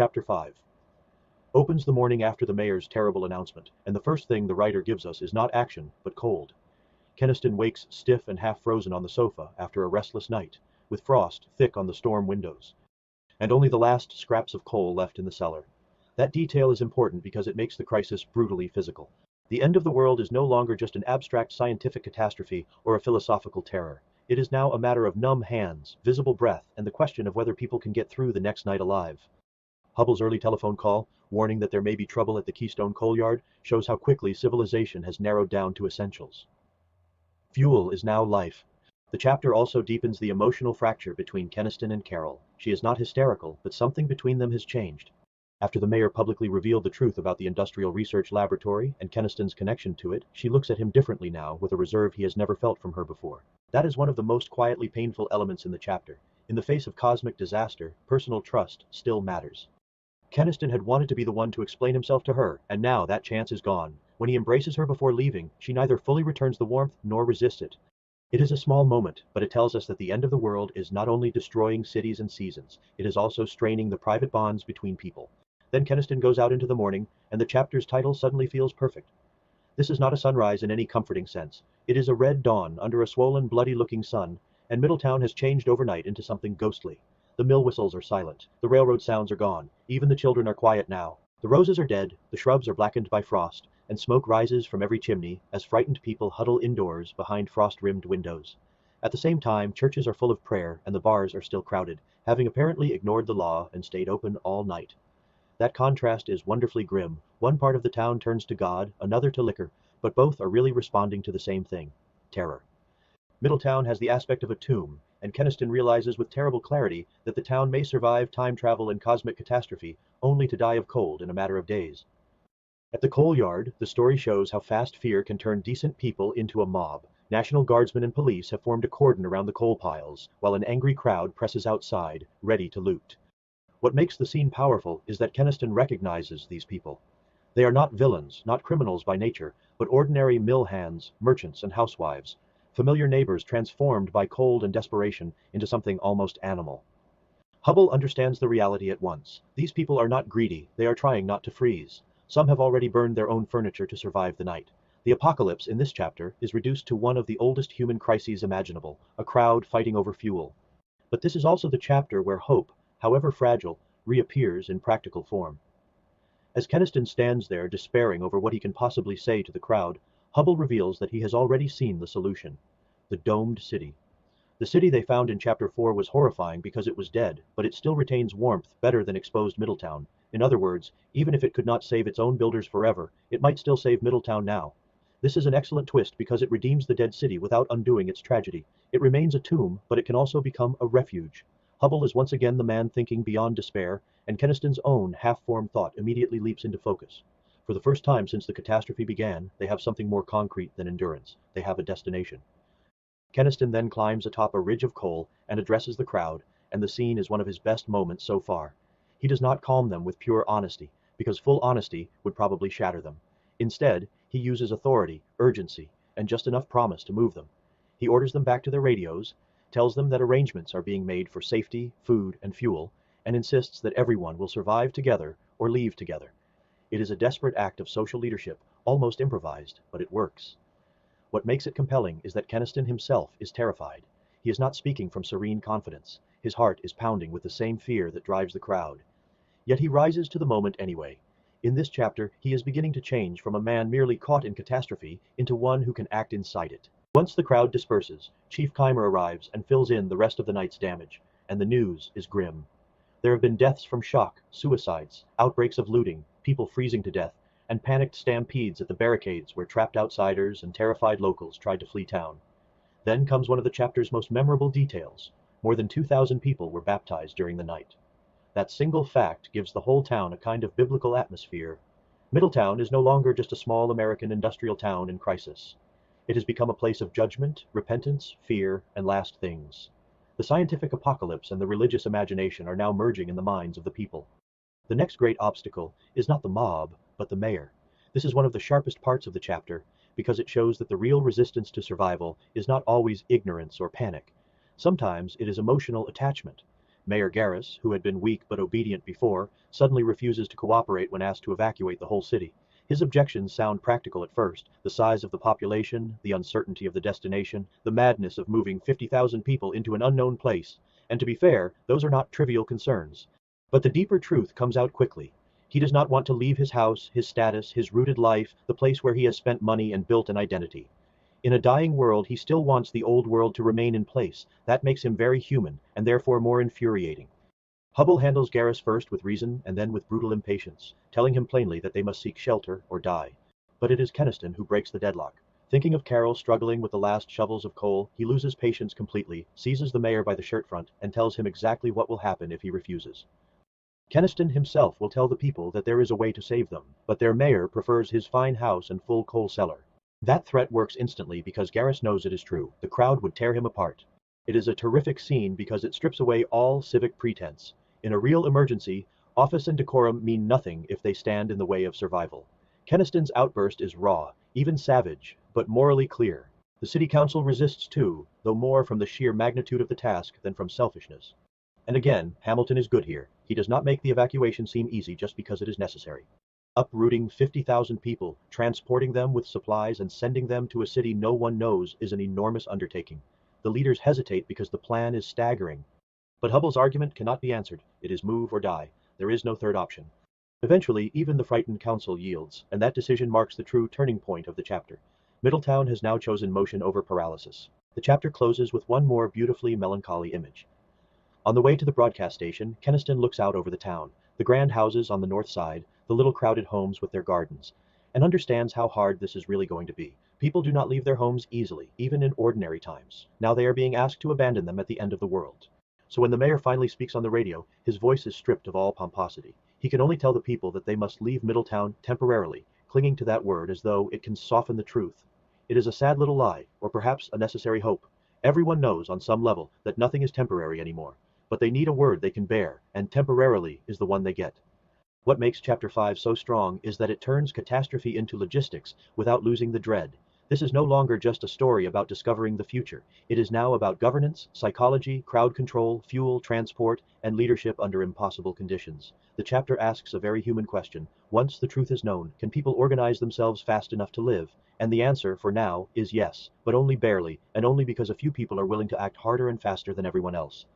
Chapter 5 opens the morning after the mayor's terrible announcement, and the first thing the writer gives us is not action, but cold. Keniston wakes stiff and half-frozen on the sofa after a restless night, with frost thick on the storm windows, and only the last scraps of coal left in the cellar. That detail is important because it makes the crisis brutally physical. The end of the world is no longer just an abstract scientific catastrophe or a philosophical terror. It is now a matter of numb hands, visible breath, and the question of whether people can get through the next night alive. Hubble's early telephone call, warning that there may be trouble at the Keystone coal yard, shows how quickly civilization has narrowed down to essentials. Fuel is now life. The chapter also deepens the emotional fracture between Keniston and Carol. She is not hysterical, but something between them has changed. After the mayor publicly revealed the truth about the Industrial Research Laboratory and Keniston's connection to it, she looks at him differently now, with a reserve he has never felt from her before. That is one of the most quietly painful elements in the chapter. In the face of cosmic disaster, personal trust still matters. Keniston had wanted to be the one to explain himself to her, and now that chance is gone. When he embraces her before leaving, she neither fully returns the warmth nor resists it. It is a small moment, but it tells us that the end of the world is not only destroying cities and seasons, it is also straining the private bonds between people. Then Keniston goes out into the morning, and the chapter's title suddenly feels perfect. This is not a sunrise in any comforting sense. It is a red dawn under a swollen, bloody-looking sun, and Middletown has changed overnight into something ghostly. The mill whistles are silent, the railroad sounds are gone, even the children are quiet now. The roses are dead, the shrubs are blackened by frost, and smoke rises from every chimney as frightened people huddle indoors behind frost-rimmed windows. At the same time, churches are full of prayer, and the bars are still crowded, having apparently ignored the law and stayed open all night. That contrast is wonderfully grim. One part of the town turns to God, another to liquor, but both are really responding to the same thing: terror. Middletown has the aspect of a tomb, and Keniston realizes with terrible clarity that the town may survive time travel and cosmic catastrophe, only to die of cold in a matter of days. At the coal yard, the story shows how fast fear can turn decent people into a mob. National Guardsmen and police have formed a cordon around the coal piles, while an angry crowd presses outside, ready to loot. What makes the scene powerful is that Keniston recognizes these people. They are not villains, not criminals by nature, but ordinary mill hands, merchants, and housewives. Familiar neighbors transformed by cold and desperation into something almost animal. Hubble understands the reality at once. These people are not greedy, they are trying not to freeze. Some have already burned their own furniture to survive the night. The apocalypse in this chapter is reduced to one of the oldest human crises imaginable, a crowd fighting over fuel. But this is also the chapter where hope, however fragile, reappears in practical form. As Keniston stands there despairing over what he can possibly say to the crowd, Hubble reveals that he has already seen the solution: the domed city. The city they found in Chapter 4 was horrifying because it was dead, but it still retains warmth better than exposed Middletown. In other words, even if it could not save its own builders forever, it might still save Middletown now. This is an excellent twist because it redeems the dead city without undoing its tragedy. It remains a tomb, but it can also become a refuge. Hubble is once again the man thinking beyond despair, and Keniston's own half-formed thought immediately leaps into focus. For the first time since the catastrophe began, they have something more concrete than endurance. They have a destination. Keniston then climbs atop a ridge of coal and addresses the crowd, and the scene is one of his best moments so far. He does not calm them with pure honesty, because full honesty would probably shatter them. Instead, he uses authority, urgency, and just enough promise to move them. He orders them back to their radios, tells them that arrangements are being made for safety, food, and fuel, and insists that everyone will survive together or leave together. It is a desperate act of social leadership, almost improvised, but it works. What makes it compelling is that Keniston himself is terrified. He is not speaking from serene confidence. His heart is pounding with the same fear that drives the crowd. Yet he rises to the moment anyway. In this chapter, he is beginning to change from a man merely caught in catastrophe into one who can act inside it. Once the crowd disperses, Chief Keimer arrives and fills in the rest of the night's damage, and the news is grim. There have been deaths from shock, suicides, outbreaks of looting, people freezing to death, and panicked stampedes at the barricades where trapped outsiders and terrified locals tried to flee town. Then comes one of the chapter's most memorable details. More than 2,000 people were baptized during the night. That single fact gives the whole town a kind of biblical atmosphere. Middletown is no longer just a small American industrial town in crisis. It has become a place of judgment, repentance, fear, and last things. The scientific apocalypse and the religious imagination are now merging in the minds of the people. The next great obstacle is not the mob, but the mayor. This is one of the sharpest parts of the chapter, because it shows that the real resistance to survival is not always ignorance or panic. Sometimes it is emotional attachment. Mayor Garris, who had been weak but obedient before, suddenly refuses to cooperate when asked to evacuate the whole city. His objections sound practical at first: the size of the population, the uncertainty of the destination, the madness of moving 50,000 people into an unknown place. And to be fair, those are not trivial concerns. But the deeper truth comes out quickly. He does not want to leave his house, his status, his rooted life, the place where he has spent money and built an identity. In a dying world, he still wants the old world to remain in place. That makes him very human, and therefore more infuriating. Hubble handles Garrus first with reason and then with brutal impatience, telling him plainly that they must seek shelter or die. But it is Keniston who breaks the deadlock. Thinking of Carol struggling with the last shovels of coal, he loses patience completely, seizes the mayor by the shirt front, and tells him exactly what will happen if he refuses. Keniston himself will tell the people that there is a way to save them, but their mayor prefers his fine house and full coal cellar. That threat works instantly because Garrus knows it is true. The crowd would tear him apart. It is a terrific scene because it strips away all civic pretense. In a real emergency, office and decorum mean nothing if they stand in the way of survival. Keniston's outburst is raw, even savage, but morally clear. The city council resists too, though more from the sheer magnitude of the task than from selfishness. And again, Hamilton is good here. He does not make the evacuation seem easy just because it is necessary. Uprooting 50,000 people, transporting them with supplies and sending them to a city no one knows is an enormous undertaking. The leaders hesitate because the plan is staggering. But Hubble's argument cannot be answered. It is move or die. There is no third option. Eventually, even the frightened council yields, and that decision marks the true turning point of the chapter. Middletown has now chosen motion over paralysis. The chapter closes with one more beautifully melancholy image. On the way to the broadcast station, Keniston looks out over the town, the grand houses on the north side, the little crowded homes with their gardens, and understands how hard this is really going to be. People do not leave their homes easily, even in ordinary times. Now they are being asked to abandon them at the end of the world. So when the mayor finally speaks on the radio, his voice is stripped of all pomposity. He can only tell the people that they must leave Middletown temporarily, clinging to that word as though it can soften the truth. It is a sad little lie, or perhaps a necessary hope. Everyone knows on some level that nothing is temporary anymore. But they need a word they can bear, and temporarily is the one they get. What makes Chapter 5 so strong is that it turns catastrophe into logistics without losing the dread. This is no longer just a story about discovering the future. It is now about governance, psychology, crowd control, fuel, transport, and leadership under impossible conditions. The chapter asks a very human question. Once the truth is known, can people organize themselves fast enough to live? And the answer, for now, is yes, but only barely, and only because a few people are willing to act harder and faster than everyone else.